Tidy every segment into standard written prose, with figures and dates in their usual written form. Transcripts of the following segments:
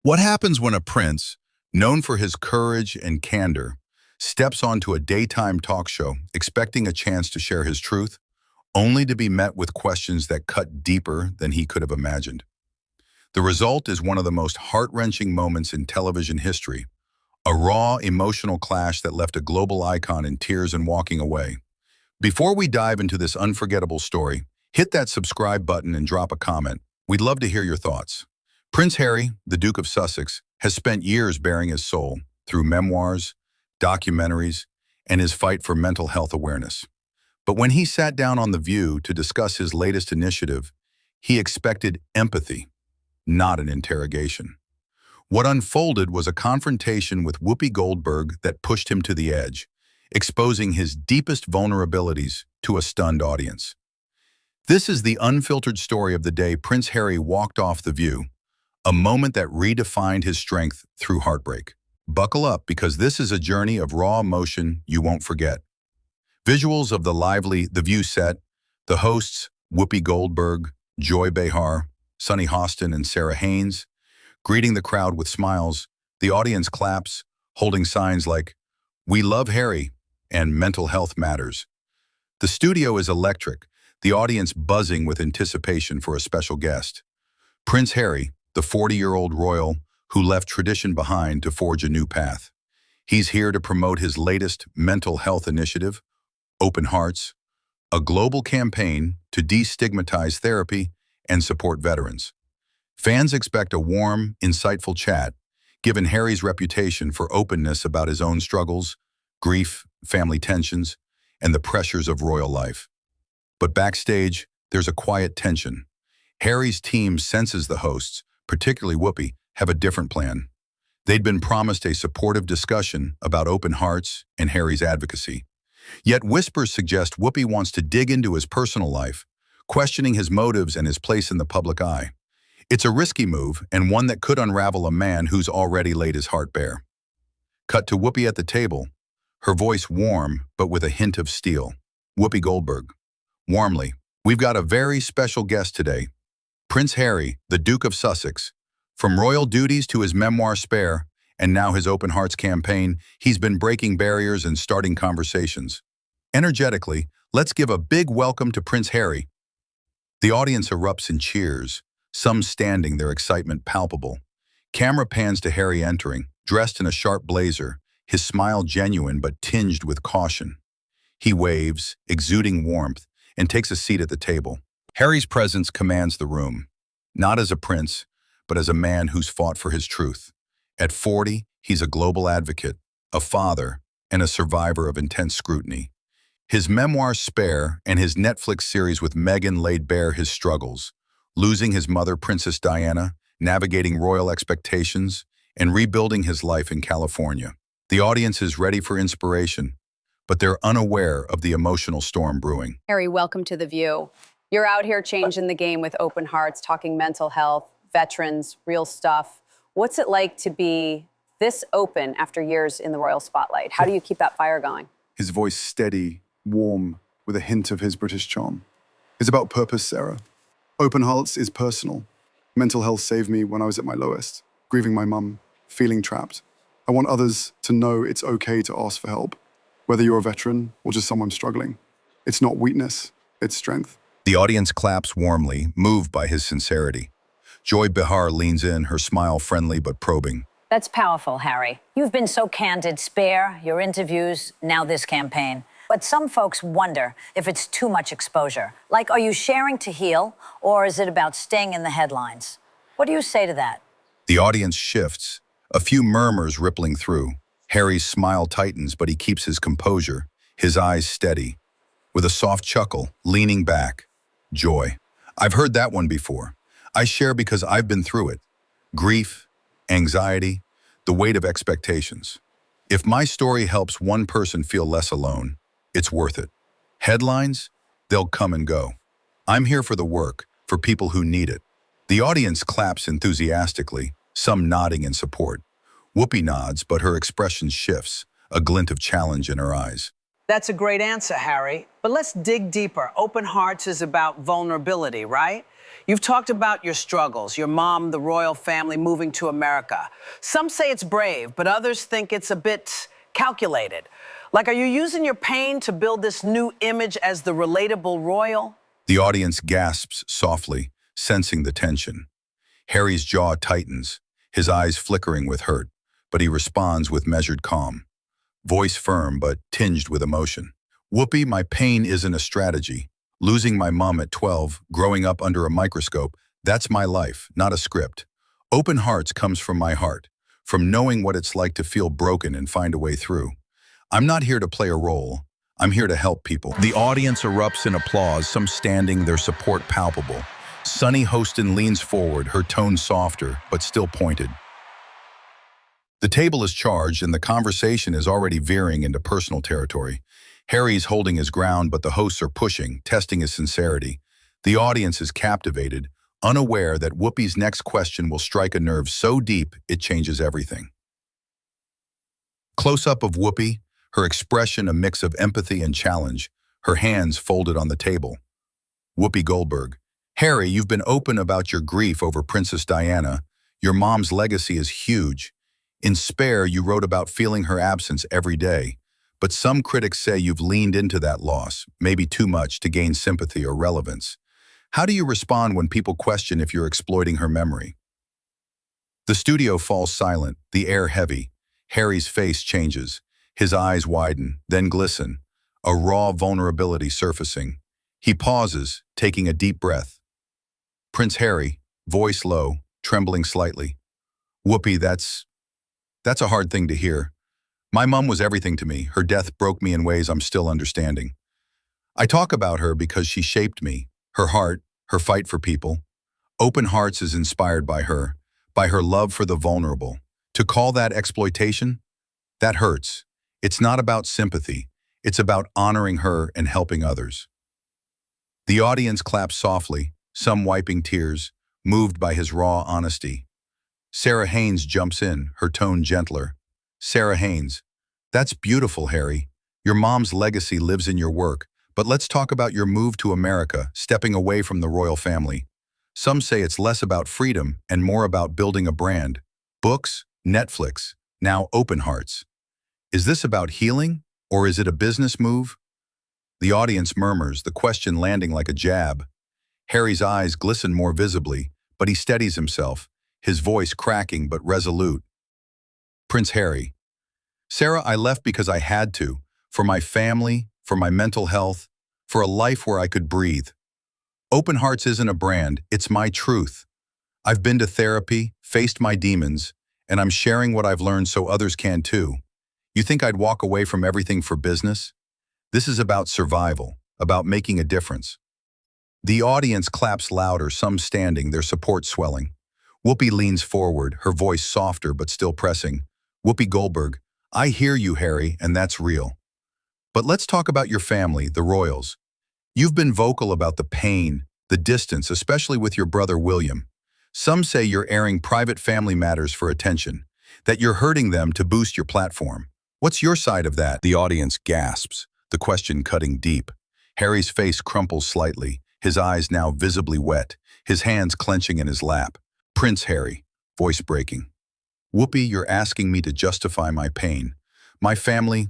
What happens when a prince, known for his courage and candor, steps onto a daytime talk show expecting a chance to share his truth, only to be met with questions that cut deeper than he could have imagined? The result is one of the most heart-wrenching moments in television history, a raw, emotional clash that left a global icon in tears and walking away. Before we dive into this unforgettable story, hit that subscribe button and drop a comment. We'd love to hear your thoughts. Prince Harry, the Duke of Sussex, has spent years bearing his soul through memoirs, documentaries, and his fight for mental health awareness. But when he sat down on The View to discuss his latest initiative, he expected empathy, not an interrogation. What unfolded was a confrontation with Whoopi Goldberg that pushed him to the edge, exposing his deepest vulnerabilities to a stunned audience. This is the unfiltered story of the day Prince Harry walked off The View, a moment that redefined his strength through heartbreak. Buckle up, because this is a journey of raw emotion you won't forget. Visuals of the lively The View set, the hosts, Whoopi Goldberg, Joy Behar, Sunny Hostin, and Sarah Haynes, greeting the crowd with smiles. The audience claps, holding signs like, "We love Harry," and "Mental health matters." The studio is electric, the audience buzzing with anticipation for a special guest. Prince Harry, the 40-year-old royal who left tradition behind to forge a new path. He's here to promote his latest mental health initiative, Open Hearts, a global campaign to destigmatize therapy and support veterans. Fans expect a warm, insightful chat, given Harry's reputation for openness about his own struggles, grief, family tensions, and the pressures of royal life. But backstage, there's a quiet tension. Harry's team senses the hosts, particularly Whoopi, have a different plan. They'd been promised a supportive discussion about open hearts and Harry's advocacy. Yet whispers suggest Whoopi wants to dig into his personal life, questioning his motives and his place in the public eye. It's a risky move, and one that could unravel a man who's already laid his heart bare. Cut to Whoopi at the table, her voice warm but with a hint of steel. Whoopi Goldberg. Warmly, "We've got a very special guest today. Prince Harry, the Duke of Sussex. From royal duties to his memoir Spare, and now his Open Hearts campaign, he's been breaking barriers and starting conversations. Energetically, let's give a big welcome to Prince Harry." The audience erupts in cheers, some standing, their excitement palpable. Camera pans to Harry entering, dressed in a sharp blazer, his smile genuine but tinged with caution. He waves, exuding warmth, and takes a seat at the table. Harry's presence commands the room, not as a prince, but as a man who's fought for his truth. At 40, he's a global advocate, a father, and a survivor of intense scrutiny. His memoir Spare and his Netflix series with Meghan laid bare his struggles, losing his mother, Princess Diana, navigating royal expectations, and rebuilding his life in California. The audience is ready for inspiration, but they're unaware of the emotional storm brewing. Harry, welcome to The View. You're out here changing the game with Open Hearts, talking mental health, veterans, real stuff. What's it like to be this open after years in the royal spotlight? How do you keep that fire going? His voice steady, warm, with a hint of his British charm. It's about purpose, Sarah. Open Hearts is personal. Mental health saved me when I was at my lowest, grieving my mum, feeling trapped. I want others to know it's okay to ask for help, whether you're a veteran or just someone struggling. It's not weakness, it's strength. The audience claps warmly, moved by his sincerity. Joy Behar leans in, her smile friendly but probing. That's powerful, Harry. You've been so candid. Spare, your interviews, now this campaign. But some folks wonder if it's too much exposure. Like, are you sharing to heal, or is it about staying in the headlines? What do you say to that? The audience shifts, a few murmurs rippling through. Harry's smile tightens, but he keeps his composure, his eyes steady. With a soft chuckle, leaning back. Joy. "I've heard that one before. I share because I've been through it. Grief, anxiety, the weight of expectations. If my story helps one person feel less alone, it's worth it. Headlines, they'll come and go. I'm here for the work, for people who need it." The audience claps enthusiastically, some nodding in support. Whoopi nods, but her expression shifts, a glint of challenge in her eyes. That's a great answer, Harry. But let's dig deeper. Open Hearts is about vulnerability, right? You've talked about your struggles, your mom, the royal family moving to America. Some say it's brave, but others think it's a bit calculated. Like, are you using your pain to build this new image as the relatable royal? The audience gasps softly, sensing the tension. Harry's jaw tightens, his eyes flickering with hurt, but he responds with measured calm. Voice firm but tinged with emotion. Whoopi, my pain isn't a strategy. Losing my mom at 12, growing up under a microscope, that's my life, not a script. Open Hearts comes from my heart, from knowing what it's like to feel broken and find a way through. I'm not here to play a role. I'm here to help people. The audience erupts in applause, some standing, their support palpable. Sunny Hostin leans forward, her tone softer, but still pointed. The table is charged and the conversation is already veering into personal territory. Harry's holding his ground, but the hosts are pushing, testing his sincerity. The audience is captivated, unaware that Whoopi's next question will strike a nerve so deep it changes everything. Close-up of Whoopi, her expression a mix of empathy and challenge, her hands folded on the table. Whoopi Goldberg. Harry, you've been open about your grief over Princess Diana. Your mom's legacy is huge. In Spare, you wrote about feeling her absence every day. But some critics say you've leaned into that loss, maybe too much, to gain sympathy or relevance. How do you respond when people question if you're exploiting her memory? The studio falls silent, the air heavy. Harry's face changes. His eyes widen, then glisten, a raw vulnerability surfacing. He pauses, taking a deep breath. Prince Harry, voice low, trembling slightly. Whoopi, that's a hard thing to hear. My mom was everything to me. Her death broke me in ways I'm still understanding. I talk about her because she shaped me, her heart, her fight for people. Open Hearts is inspired by her love for the vulnerable. To call that exploitation? That hurts. It's not about sympathy. It's about honoring her and helping others. The audience claps softly, some wiping tears, moved by his raw honesty. Sarah Haynes jumps in, her tone gentler. Sarah Haynes, that's beautiful, Harry. Your mom's legacy lives in your work, but let's talk about your move to America, stepping away from the royal family. Some say it's less about freedom and more about building a brand. Books, Netflix, now Open Hearts. Is this about healing, or is it a business move? The audience murmurs, the question landing like a jab. Harry's eyes glisten more visibly, but he steadies himself, his voice cracking but resolute. Prince Harry. Sarah, I left because I had to, for my family, for my mental health, for a life where I could breathe. Open Hearts isn't a brand, it's my truth. I've been to therapy, faced my demons, and I'm sharing what I've learned so others can too. You think I'd walk away from everything for business? This is about survival, about making a difference. The audience claps louder, some standing, their support swelling. Whoopi leans forward, her voice softer but still pressing. Whoopi Goldberg, I hear you, Harry, and that's real. But let's talk about your family, the royals. You've been vocal about the pain, the distance, especially with your brother William. Some say you're airing private family matters for attention, that you're hurting them to boost your platform. What's your side of that? The audience gasps, the question cutting deep. Harry's face crumples slightly, his eyes now visibly wet, his hands clenching in his lap. Prince Harry, voice breaking. Whoopi, you're asking me to justify my pain. My family,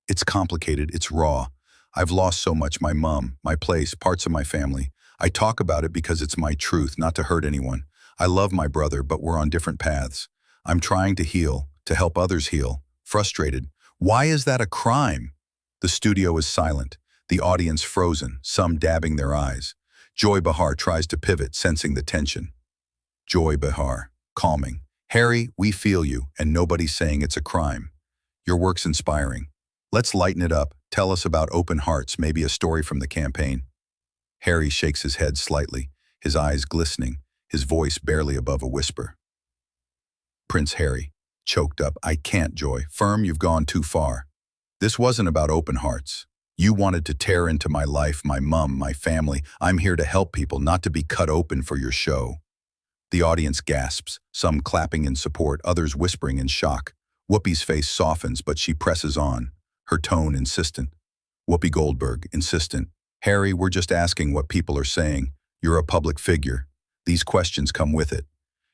it's complicated, it's raw. I've lost so much, my mom, my place, parts of my family. I talk about it because it's my truth, not to hurt anyone. I love my brother, but we're on different paths. I'm trying to heal, to help others heal. Frustrated. Why is that a crime? The studio is silent, the audience frozen, some dabbing their eyes. Joy Behar tries to pivot, sensing the tension. Joy Behar, calming. Harry, we feel you, and nobody's saying it's a crime. Your work's inspiring. Let's lighten it up. Tell us about Open Hearts, maybe a story from the campaign. Harry shakes his head slightly, his eyes glistening, his voice barely above a whisper. Prince Harry, choked up, I can't, Joy. Firm, you've gone too far. This wasn't about Open Hearts. You wanted to tear into my life, my mom, my family. I'm here to help people, not to be cut open for your show. The audience gasps, some clapping in support, others whispering in shock. Whoopi's face softens, but she presses on, her tone insistent. Whoopi Goldberg, insistent. Harry, we're just asking what people are saying. You're a public figure. These questions come with it.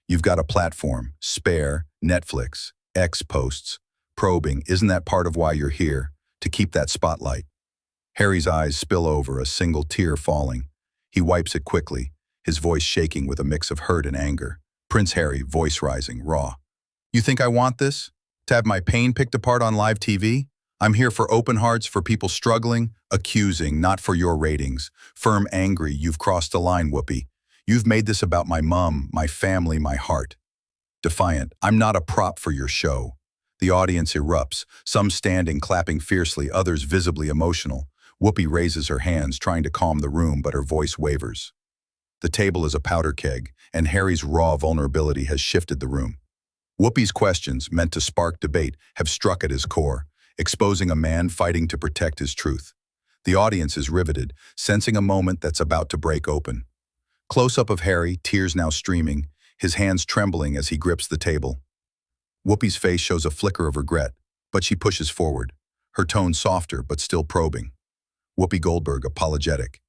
You've got a platform, Spare, Netflix, X posts, probing. Isn't that part of why you're here? To keep that spotlight. Harry's eyes spill over, a single tear falling. He wipes it quickly, his voice shaking with a mix of hurt and anger. Prince Harry, voice rising, raw. You think I want this? To have my pain picked apart on live TV? I'm here for open hearts, for people struggling, accusing, not for your ratings. Firm, angry, you've crossed the line, Whoopi. You've made this about my mom, my family, my heart. Defiant, I'm not a prop for your show. The audience erupts, some standing, clapping fiercely, others visibly emotional. Whoopi raises her hands, trying to calm the room, but her voice wavers. The table is a powder keg, and Harry's raw vulnerability has shifted the room. Whoopi's questions, meant to spark debate, have struck at his core, exposing a man fighting to protect his truth. The audience is riveted, sensing a moment that's about to break open. Close-up of Harry, tears now streaming, his hands trembling as he grips the table. Whoopi's face shows a flicker of regret, but she pushes forward, her tone softer but still probing. Whoopi Goldberg, apologetic.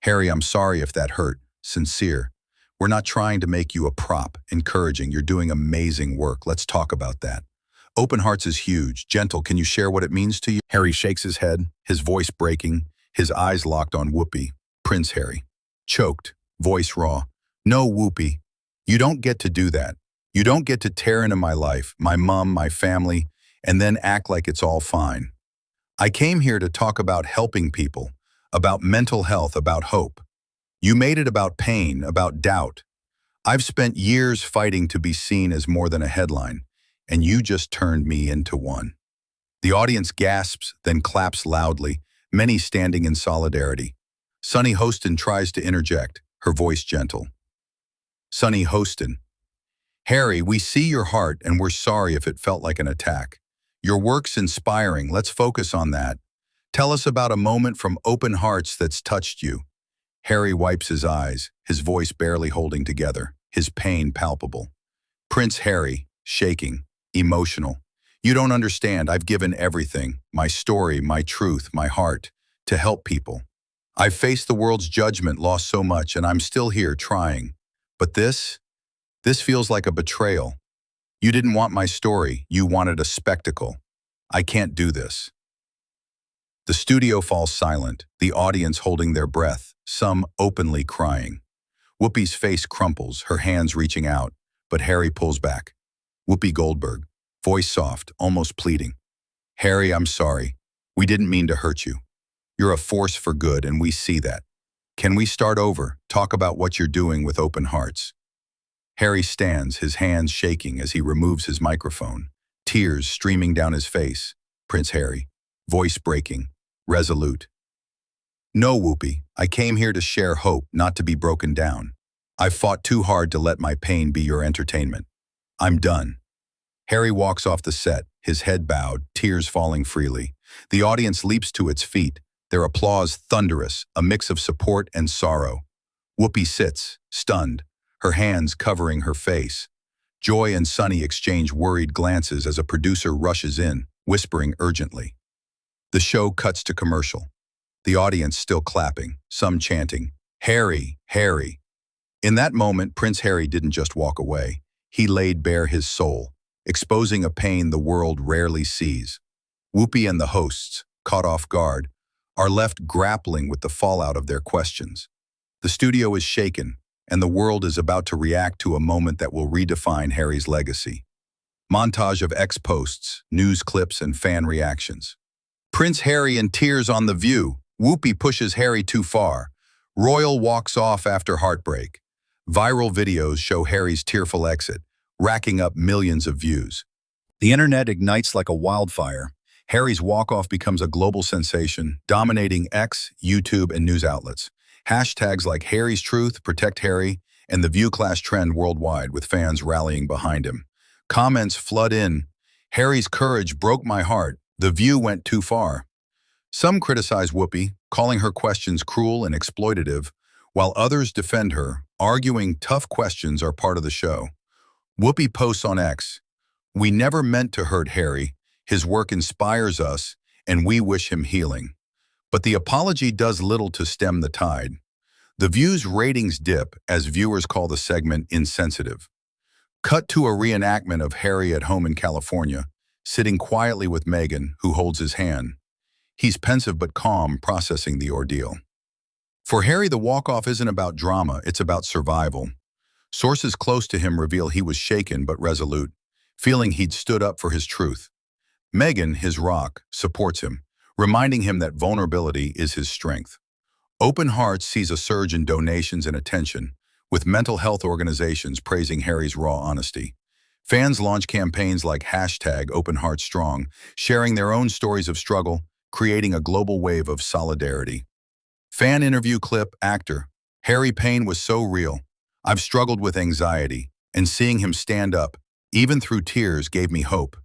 Harry, I'm sorry if that hurt, sincere. We're not trying to make you a prop, encouraging. You're doing amazing work. Let's talk about that. Open Hearts is huge. Gentle, can you share what it means to you? Harry shakes his head, his voice breaking, his eyes locked on Whoopi. Prince Harry. Choked, voice raw. No, Whoopi. You don't get to do that. You don't get to tear into my life, my mom, my family, and then act like it's all fine. I came here to talk about helping people, about mental health, about hope. You made it about pain, about doubt. I've spent years fighting to be seen as more than a headline, and you just turned me into one. The audience gasps, then claps loudly, many standing in solidarity. Sunny Hostin tries to interject, her voice gentle. Sunny Hostin. Harry, we see your heart and we're sorry if it felt like an attack. Your work's inspiring, let's focus on that. Tell us about a moment from Open Hearts that's touched you. Harry wipes his eyes, his voice barely holding together, his pain palpable. Prince Harry, shaking, emotional. You don't understand, I've given everything, my story, my truth, my heart, to help people. I've faced the world's judgment, lost so much, and I'm still here trying. But this feels like a betrayal. You didn't want my story, you wanted a spectacle. I can't do this. The studio falls silent, the audience holding their breath, some openly crying. Whoopi's face crumples, her hands reaching out, but Harry pulls back. Whoopi Goldberg, voice soft, almost pleading. Harry, I'm sorry. We didn't mean to hurt you. You're a force for good, and we see that. Can we start over, talk about what you're doing with Open Hearts? Harry stands, his hands shaking as he removes his microphone, tears streaming down his face. Prince Harry, voice breaking, resolute. No, Whoopi, I came here to share hope, not to be broken down. I've fought too hard to let my pain be your entertainment. I'm done. Harry walks off the set, his head bowed, tears falling freely. The audience leaps to its feet, their applause thunderous, a mix of support and sorrow. Whoopi sits, stunned, her hands covering her face. Joy and Sunny exchange worried glances as a producer rushes in, whispering urgently. The show cuts to commercial. The audience still clapping, some chanting, Harry, Harry. In that moment, Prince Harry didn't just walk away. He laid bare his soul, exposing a pain the world rarely sees. Whoopi and the hosts, caught off guard, are left grappling with the fallout of their questions. The studio is shaken, and the world is about to react to a moment that will redefine Harry's legacy. Montage of X posts, news clips, and fan reactions. Prince Harry in tears on The View. Whoopi pushes Harry too far. Royal walks off after heartbreak. Viral videos show Harry's tearful exit, racking up millions of views. The internet ignites like a wildfire. Harry's walk-off becomes a global sensation, dominating X, YouTube, and news outlets. Hashtags like Harry's Truth, Protect Harry, and The View class trend worldwide, with fans rallying behind him. Comments flood in. Harry's courage broke my heart. The View went too far. Some criticize Whoopi, calling her questions cruel and exploitative, while others defend her, arguing tough questions are part of the show. Whoopi posts on X, "We never meant to hurt Harry. His work inspires us, and we wish him healing." But the apology does little to stem the tide. The View's ratings dip as viewers call the segment insensitive. Cut to a reenactment of Harry at home in California, sitting quietly with Meghan, who holds his hand. He's pensive but calm, processing the ordeal. For Harry, the walk-off isn't about drama, it's about survival. Sources close to him reveal he was shaken but resolute, feeling he'd stood up for his truth. Meghan, his rock, supports him, reminding him that vulnerability is his strength. Open Hearts sees a surge in donations and attention, with mental health organizations praising Harry's raw honesty. Fans launch campaigns like #OpenHeartStrong, sharing their own stories of struggle, creating a global wave of solidarity. Fan interview clip, actor. Harry Payne was so real. I've struggled with anxiety, and seeing him stand up, even through tears, gave me hope.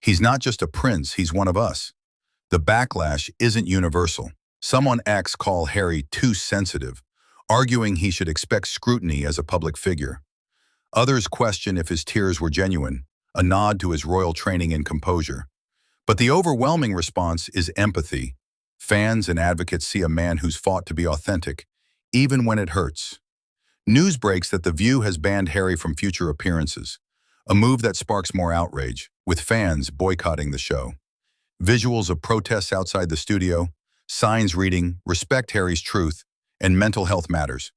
He's not just a prince, he's one of us. The backlash isn't universal. Some on X call Harry too sensitive, arguing he should expect scrutiny as a public figure. Others question if his tears were genuine, a nod to his royal training and composure. But the overwhelming response is empathy. Fans and advocates see a man who's fought to be authentic, even when it hurts. News breaks that The View has banned Harry from future appearances, a move that sparks more outrage, with fans boycotting the show. Visuals of protests outside the studio, signs reading, "Respect Harry's truth," and "Mental health matters."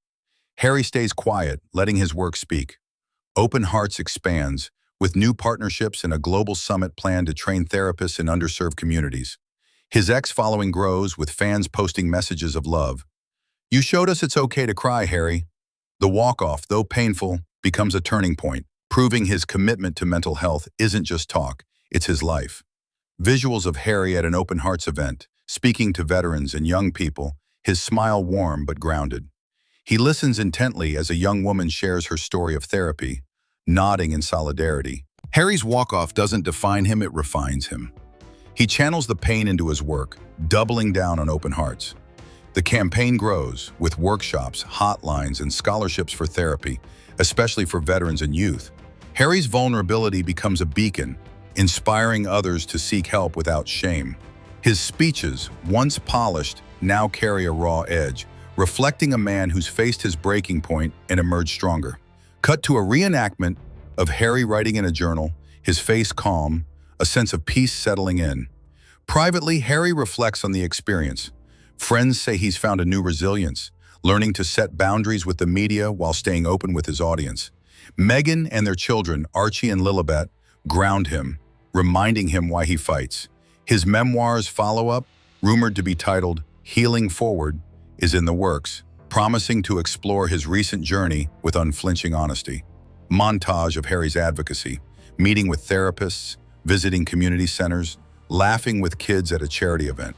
Harry stays quiet, letting his work speak. Open Hearts expands, with new partnerships and a global summit planned to train therapists in underserved communities. His X following grows, with fans posting messages of love. "You showed us it's okay to cry, Harry." The walk-off, though painful, becomes a turning point, proving his commitment to mental health isn't just talk, it's his life. Visuals of Harry at an Open Hearts event, speaking to veterans and young people, his smile warm but grounded. He listens intently as a young woman shares her story of therapy, nodding in solidarity. Harry's walk-off doesn't define him, it refines him. He channels the pain into his work, doubling down on Open Hearts. The campaign grows, with workshops, hotlines, and scholarships for therapy, especially for veterans and youth. Harry's vulnerability becomes a beacon, inspiring others to seek help without shame. His speeches, once polished, now carry a raw edge, reflecting a man who's faced his breaking point and emerged stronger. Cut to a reenactment of Harry writing in a journal, his face calm, a sense of peace settling in. Privately, Harry reflects on the experience. Friends say he's found a new resilience, learning to set boundaries with the media while staying open with his audience. Meghan and their children, Archie and Lilibet, ground him, reminding him why he fights. His memoir's follow-up, rumored to be titled Healing Forward, is in the works, promising to explore his recent journey with unflinching honesty. Montage of Harry's advocacy, meeting with therapists, visiting community centers, laughing with kids at a charity event.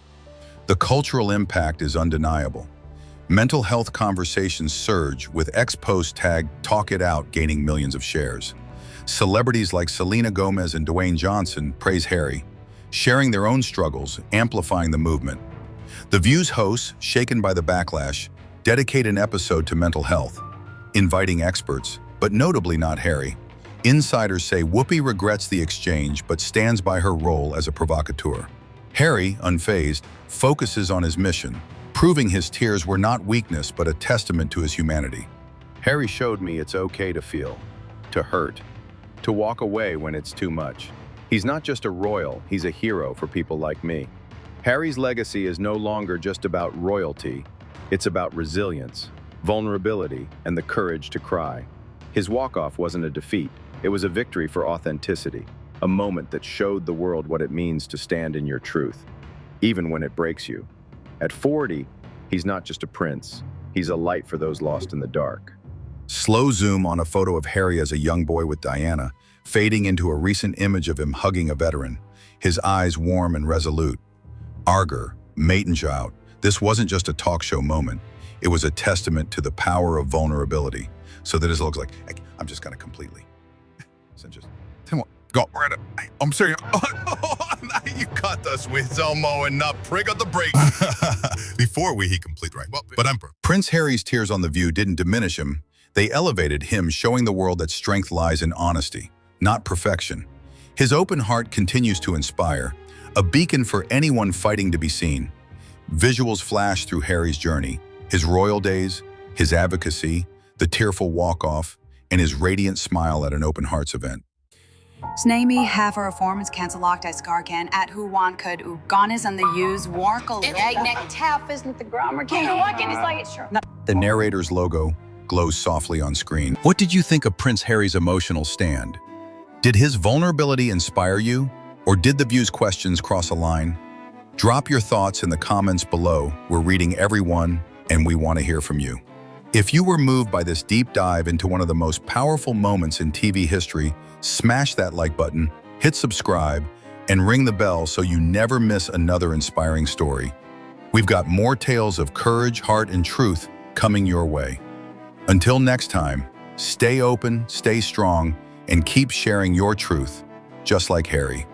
The cultural impact is undeniable. Mental health conversations surge, with X-posts tagged "Talk It Out" gaining millions of shares. Celebrities like Selena Gomez and Dwayne Johnson praise Harry, sharing their own struggles, amplifying the movement. The View's hosts, shaken by the backlash, dedicate an episode to mental health, inviting experts, but notably not Harry. Insiders say Whoopi regrets the exchange but stands by her role as a provocateur. Harry, unfazed, focuses on his mission, proving his tears were not weakness but a testament to his humanity. Harry showed me it's okay to feel, to hurt, to walk away when it's too much. He's not just a royal, he's a hero for people like me. Harry's legacy is no longer just about royalty, it's about resilience, vulnerability, and the courage to cry. His walk-off wasn't a defeat, it was a victory for authenticity, a moment that showed the world what it means to stand in your truth, even when it breaks you. At 40, he's not just a prince, he's a light for those lost in the dark. Slow zoom on a photo of Harry as a young boy with Diana, fading into a recent image of him hugging a veteran, his eyes warm and resolute. Arger, Maitenjout, this wasn't just a talk show moment, it was a testament to the power of vulnerability. So that it looks like, I'm just gonna completely, so just, go right up. I'm serious. You cut us with Elmo and not prick up the brake. Before he complete right. Well, but Emperor. Prince Harry's tears on The View didn't diminish him. They elevated him, showing the world that strength lies in honesty, not perfection. His open heart continues to inspire, a beacon for anyone fighting to be seen. Visuals flash through Harry's journey, his royal days, his advocacy, the tearful walk-off, and his radiant smile at an Open Hearts event. Snaimi haver reformens cancelagt as gargan at huwan could uganis and the use warkle egg tap isn't the grammar king walking is like sure. The narrator's logo glows softly on screen. What did you think of Prince Harry's emotional stand? Did his vulnerability inspire you, or did the view's questions cross a line? Drop your thoughts in the comments below. We're reading every one, and we want to hear from you. If you were moved by this deep dive into one of the most powerful moments in TV history, smash that like button, hit subscribe, and ring the bell so you never miss another inspiring story. We've got more tales of courage, heart, and truth coming your way. Until next time, stay open, stay strong, and keep sharing your truth, just like Harry.